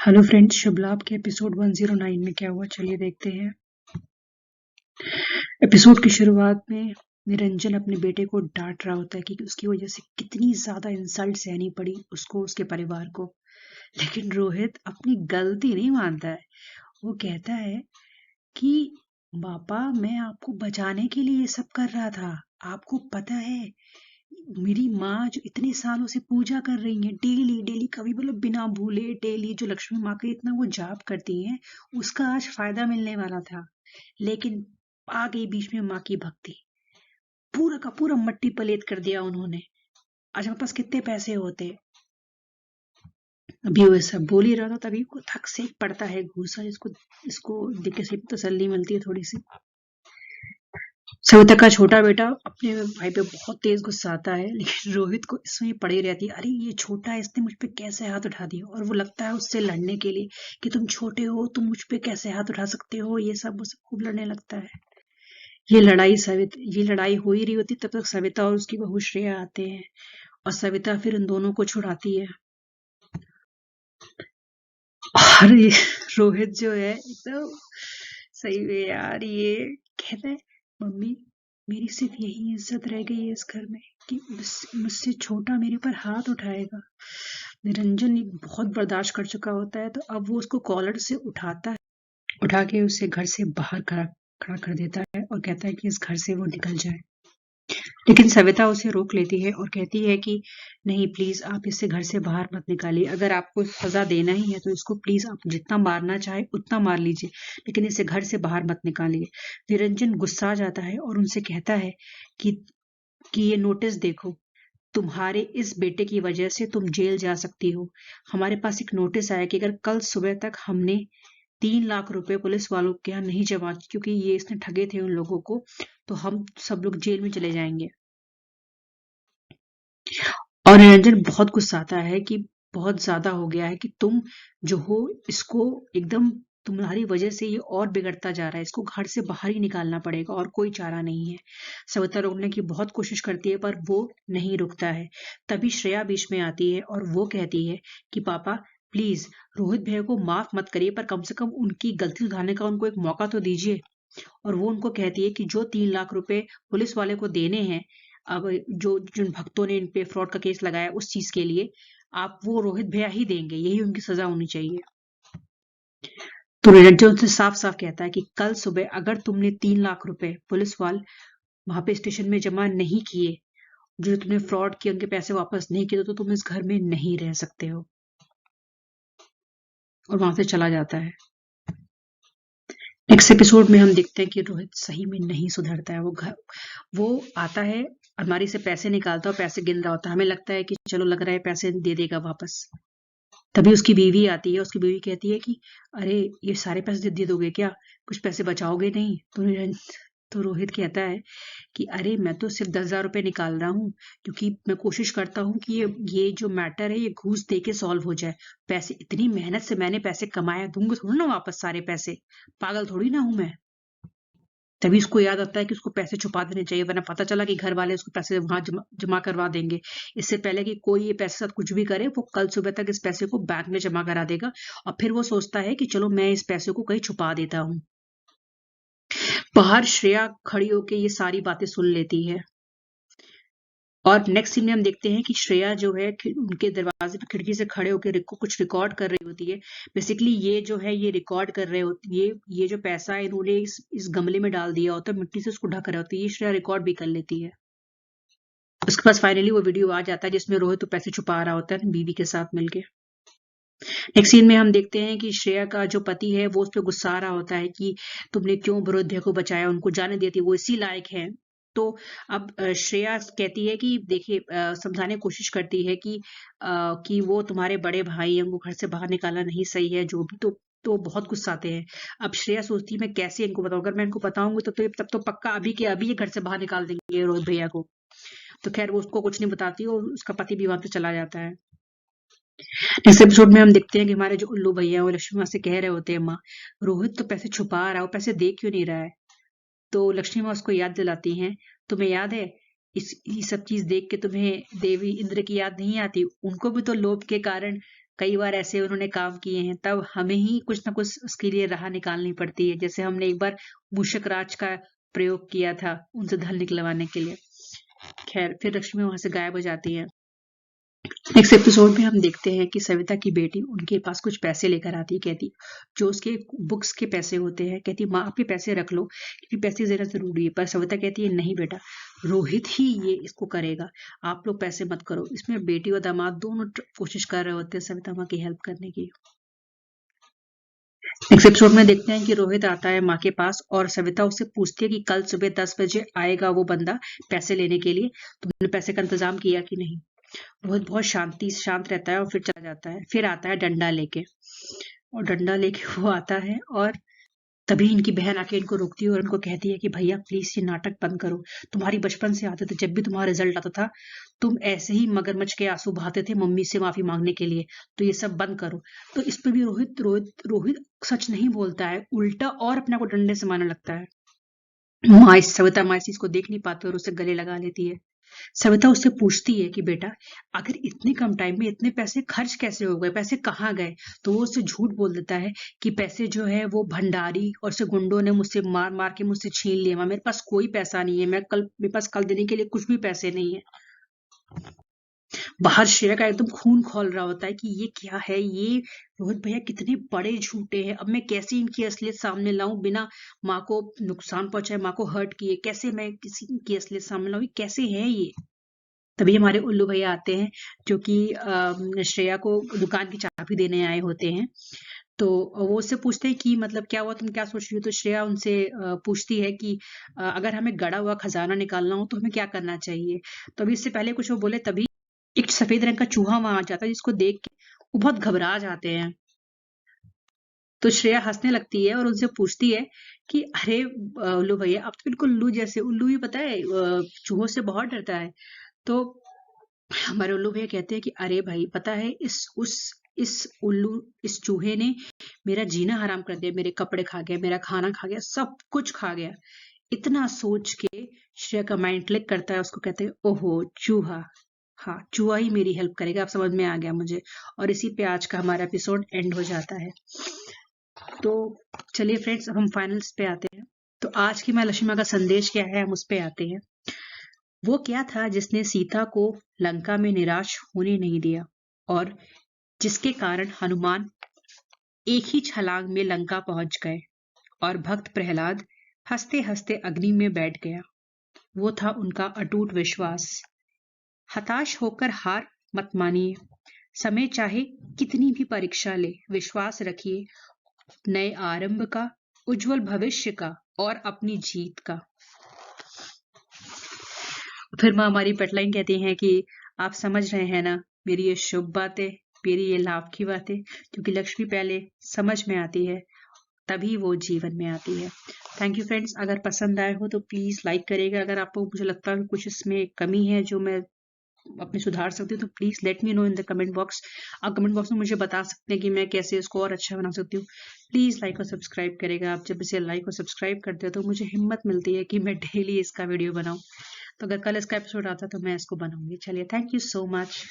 Hello friends, शुभ लाभ के episode 109 में क्या हुआ चलिए देखते हैं। एपिसोड की शुरुआत में निरंजन अपने बेटे को डांट रहा होता है कि उसकी वजह से कितनी ज्यादा इंसल्ट सहनी पड़ी उसको, उसके परिवार को। लेकिन रोहित अपनी गलती नहीं मानता है। वो कहता है कि पापा, मैं आपको बचाने के लिए ये सब कर रहा था। आपको पता है, मेरी माँ जो इतने सालों से पूजा कर रही है, डेली डेली, कभी मतलब बिना भूले डेली, जो लक्ष्मी माँ का इतना वो जाप करती हैं, उसका आज फायदा मिलने वाला था। लेकिन आ गई बीच में माँ की भक्ति, पूरा का पूरा मट्टी पलेट कर दिया उन्होंने। आज हमारे पास कितने पैसे होते। अभी वो सब बोल ही रहा था, तभी को थक से पड़ता है घूसा, जिसको इसको देख के सिर्फ तसल्ली मिलती है थोड़ी सी। सविता का छोटा बेटा अपने भाई पे बहुत तेज गुस्सा आता है, लेकिन रोहित को इसमें पड़ी रहती है, अरे ये छोटा है, इसने मुझ पे कैसे हाथ उठा दिया। और वो लगता है उससे लड़ने के लिए कि तुम छोटे हो, तुम मुझ पे कैसे हाथ उठा सकते हो, ये सब वो सब खूब लड़ने लगता है। ये लड़ाई हो ही रही होती, तब तक सविता और उसकी बहू श्रेया आते हैं और सविता फिर उन दोनों को छुड़ाती है। और ये रोहित जो है एकदम सही में यार, ये कहता है, मम्मी, मेरी सिर्फ यही इज्जत रह गई है इस घर में कि मुझसे छोटा मेरे पर हाथ उठाएगा। निरंजन बहुत बर्दाश्त कर चुका होता है, तो अब वो उसको कॉलर से उठाता है, उठा के उसे घर से बाहर खड़ा खड़ा कर देता है और कहता है कि इस घर से वो निकल जाए। लेकिन सविता उसे रोक लेती है और कहती है कि नहीं, प्लीज आप इसे घर से बाहर मत निकालिए। अगर आपको सजा देना ही है तो इसको प्लीज आप जितना मारना चाहे उतना मार लीजिए, लेकिन इसे घर से बाहर मत निकालिए। निरंजन गुस्सा आ जाता है और उनसे कहता है कि ये नोटिस देखो, तुम्हारे इस बेटे की वजह से तुम जेल जा सकती हो। हमारे पास एक नोटिस आया कि अगर कल सुबह तक हमने 3 लाख रुपए पुलिस वालों के यहाँ नहीं जमा, क्योंकि ये इसने ठगे थे उन लोगों को, तो हम सब लोग जेल में चले जाएंगे। और निरंजन बहुत गुस्सा आता है कि बहुत ज्यादा हो गया है, कि तुम जो हो, इसको एकदम, तुम्हारी वजह से ये और बिगड़ता जा रहा है, इसको घर से बाहर ही निकालना पड़ेगा और कोई चारा नहीं है। सविता रोकने की बहुत कोशिश करती है पर वो नहीं रुकता है। तभी श्रेया बीच में आती है और वो कहती है कि पापा, प्लीज रोहित भैया को माफ मत करिए, पर कम से कम उनकी गलती सुधारने का उनको एक मौका तो दीजिए। और वो उनको कहती है कि जो 3 लाख रुपए पुलिस वाले को देने हैं, अब जो जिन भक्तों ने इन पे फ्रॉड का केस लगाया उस चीज के लिए, आप वो रोहित भैया ही देंगे, यही उनकी सजा होनी चाहिए। तो निरंजन उनसे साफ साफ कहता है कि कल सुबह अगर तुमने 3 लाख रुपए पुलिस वाल वहां पे स्टेशन में जमा नहीं किए, जो तुमने फ्रॉड किए, उनके पैसे वापस नहीं किए, तो तुम इस घर में नहीं रह सकते हो। और वहां से चला जाता है। नेक्स्ट एपिसोड में हम देखते हैं कि रोहित सही में नहीं सुधरता है। वो आता है, अलमारी से पैसे निकालता है और पैसे गिन रहा होता है। हमें लगता है कि चलो, लग रहा है पैसे दे देगा वापस। तभी उसकी बीवी आती है। उसकी बीवी कहती है कि अरे, ये सारे पैसे दे दोगे क्या, कुछ पैसे बचाओगे नहीं? तो रोहित कहता है कि अरे, मैं तो सिर्फ 10,000 रुपए निकाल रहा हूँ, क्योंकि मैं कोशिश करता हूँ कि ये जो मैटर है ये घूस दे के सॉल्व हो जाए। पैसे, इतनी मेहनत से मैंने पैसे कमाए, दूंगा थोड़ी ना वापस सारे पैसे, पागल थोड़ी ना हूं मैं। तभी उसको याद आता है कि उसको पैसे छुपा देने चाहिए, वरना पता चला कि घर वाले उसको पैसे वहां जमा करवा देंगे। इससे पहले कि कोई ये पैसे साथ कुछ भी करे, वो कल सुबह तक इस पैसे को बैंक में जमा करा देगा। और फिर वो सोचता है कि चलो, मैं इस पैसे को कहीं छुपा देता हूँ। बाहर श्रेया खड़ी होके ये सारी बातें सुन लेती है। और नेक्स्ट सीन में हम देखते हैं कि श्रेया जो है उनके दरवाजे पे खिड़की से खड़े होकर कुछ रिकॉर्ड कर रही होती है। बेसिकली ये जो है ये रिकॉर्ड कर रहे होती है, ये जो पैसा है इन्होंने इस गमले में डाल दिया होता है, मिट्टी से उसको ढक रहा होती है, ये श्रेया रिकॉर्ड भी कर लेती है। उसके पास फाइनली वो वीडियो आ जाता है जिसमें रोहित तो पैसे छुपा रहा होता है बीवी के साथ मिलके। नेक्स्ट सीन में हम देखते हैं कि श्रेया का जो पति है वो उस पर गुस्सा आ रहा होता है कि तुमने क्यों वृद्ध को बचाया, उनको जाने देती, वो इसी लायक है। तो अब श्रेया कहती है कि देखिए, समझाने की कोशिश करती है कि वो तुम्हारे बड़े भाई हैं, उनको घर से बाहर निकालना नहीं सही है, जो भी। तो बहुत गुस्साते हैं। अब श्रेया सोचती है मैं कैसे इनको बताऊं, अगर मैं इनको बताऊंगी तब तो पक्का अभी के अभी ये घर से बाहर निकाल देंगे रोहित भैया को। तो खैर वो उसको कुछ नहीं बताती और उसका पति भी वहां से चला जाता है। इस एपिसोड में हम देखते हैं कि हमारे जो उल्लू भैया वो लक्ष्मी माँ से कह रहे होते हैं, माँ, रोहित तो पैसे छुपा रहा है, वो पैसे दे क्यों नहीं रहा है? तो लक्ष्मी माँ उसको याद दिलाती हैं, तुम्हें याद है, ये सब चीज देख के तुम्हें देवी इंद्र की याद नहीं आती? उनको भी तो लोभ के कारण कई बार ऐसे उन्होंने काम किए हैं, तब हमें ही कुछ ना कुछ उसके लिए राह निकालनी पड़ती है। जैसे हमने एक बार मूषक राज का प्रयोग किया था उनसे धन निकलवाने के लिए। खैर, फिर लक्ष्मी वहां से गायब हो जाती है। नेक्स्ट एपिसोड में हम देखते हैं कि सविता की बेटी उनके पास कुछ पैसे लेकर आती है। कहती जो उसके बुक्स के पैसे होते हैं, कहती माँ आप ये पैसे रख लो क्योंकि पैसे जरा जरूरी है। पर सविता कहती है नहीं बेटा, रोहित ही ये इसको करेगा, आप लोग पैसे मत करो। इसमें बेटी और दामाद दोनों कोशिश कर रहे होते हैं सविता माँ की हेल्प करने की। नेक्स्ट एपिसोड में देखते हैं कि रोहित आता है माँ के पास और सविता उससे पूछती है कि कल सुबह 10 बजे आएगा वो बंदा पैसे लेने के लिए, तुमने पैसे का इंतजाम किया कि नहीं। रोहित बहुत शांत रहता है और फिर चला जाता है। फिर आता है डंडा लेके, और डंडा लेके वो आता है और तभी इनकी बहन आके इनको रोकती है और उनको कहती है कि भैया प्लीज ये नाटक बंद करो। तुम्हारी बचपन से आदत है, जब भी तुम्हारा रिजल्ट आता था तुम ऐसे ही मगरमच्छ के आंसू बहाते थे मम्मी से माफी मांगने के लिए, तो ये सब बंद करो। तो इस पे भी रोहित सच नहीं बोलता है, उल्टा और अपने को डंडे से मारने लगता है। सविता माँ इस चीज को देख नहीं पाती और उसे गले लगा लेती है। सविता उससे पूछती है कि बेटा अगर इतने कम टाइम में इतने पैसे खर्च कैसे हो गए, पैसे कहाँ गए। तो वो उससे झूठ बोल देता है कि पैसे जो है वो भंडारी और से गुंडों ने मुझसे मार मार के मुझसे छीन लिए। माँ मेरे पास कोई पैसा नहीं है, मेरे पास कल देने के लिए कुछ भी पैसे नहीं है। बाहर श्रेया का एकदम खून खौल रहा होता है कि ये क्या है, ये रोहित भैया कितने बड़े झूठे हैं। अब मैं कैसे इनकी असलियत सामने लाऊं बिना माँ को नुकसान पहुंचाए, माँ को हर्ट किए। कैसे मैं किसी की असलियत सामने लाऊं, कैसे है ये। तभी हमारे उल्लू भैया आते हैं जो कि श्रेया को दुकान की चाबी देने आए होते हैं। तो वो उससे पूछते हैं कि मतलब क्या हुआ, तुम क्या सोच रही हो। तो श्रेया उनसे पूछती है कि अगर हमें गड़ा हुआ खजाना निकालना हो तो हमें क्या करना चाहिए। तो अभी इससे पहले कुछ वो बोले तभी एक सफेद रंग का चूहा वहां आ जाता है जिसको देख के वो बहुत घबरा जाते हैं। तो श्रेया हंसने लगती है और उनसे पूछती है कि अरे उल्लू भैया आप तो बिल्कुल उल्लू जैसे, उल्लू ही पता है चूहों से बहुत डरता है। तो हमारे उल्लू भैया कहते हैं कि अरे भाई पता है इस चूहे ने मेरा जीना हराम कर दिया, मेरे कपड़े खा गया, मेरा खाना खा गया, सब कुछ खा गया। इतना सोच के श्रेया का माइंड क्लिक करता है, उसको कहते हैं ओहो चूहा, हाँ चूहा ही मेरी हेल्प करेगा, अब समझ में आ गया मुझे। और इसी पे आज का हमारा एपिसोड एंड हो जाता है। तो चलिए फ्रेंड्स अब हम फाइनल्स पे आते हैं। तो आज की माँ लक्ष्मी माँ का संदेश क्या है हम उस पे आते हैं। वो क्या था जिसने सीता को लंका में निराश होने नहीं दिया और जिसके कारण हनुमान एक ही छलांग में लंका पहुंच गए और भक्त प्रहलाद हंसते हंसते अग्नि में बैठ गया। वो था उनका अटूट विश्वास। हताश होकर हार मत मानिए, समय चाहे कितनी भी परीक्षा ले, विश्वास रखिए नए आरंभ का, उज्जवल भविष्य का और अपनी जीत का। फिर माँ हमारी पेटलाइन कहती हैं कि आप समझ रहे हैं ना मेरी ये शुभ बातें, मेरी ये लाभ की बातें, क्योंकि लक्ष्मी पहले समझ में आती है तभी वो जीवन में आती है। थैंक यू फ्रेंड्स, अगर पसंद आए हो तो प्लीज लाइक करेगा। अगर आपको मुझे लगता है कुछ इसमें कमी है जो मैं अपने सुधार सकती हूँ तो please let me know in the comment box. आप कमेंट बॉक्स में मुझे बता सकते हैं कि मैं कैसे इसको और अच्छा बना सकती हूँ। प्लीज लाइक और सब्सक्राइब करेगा। आप जब इसे लाइक और सब्सक्राइब करते हो तो मुझे हिम्मत मिलती है कि मैं डेली इसका वीडियो बनाऊं। तो अगर कल इसका एपिसोड आता तो मैं इसको बनाऊंगी। चलिए, थैंक यू सो मच।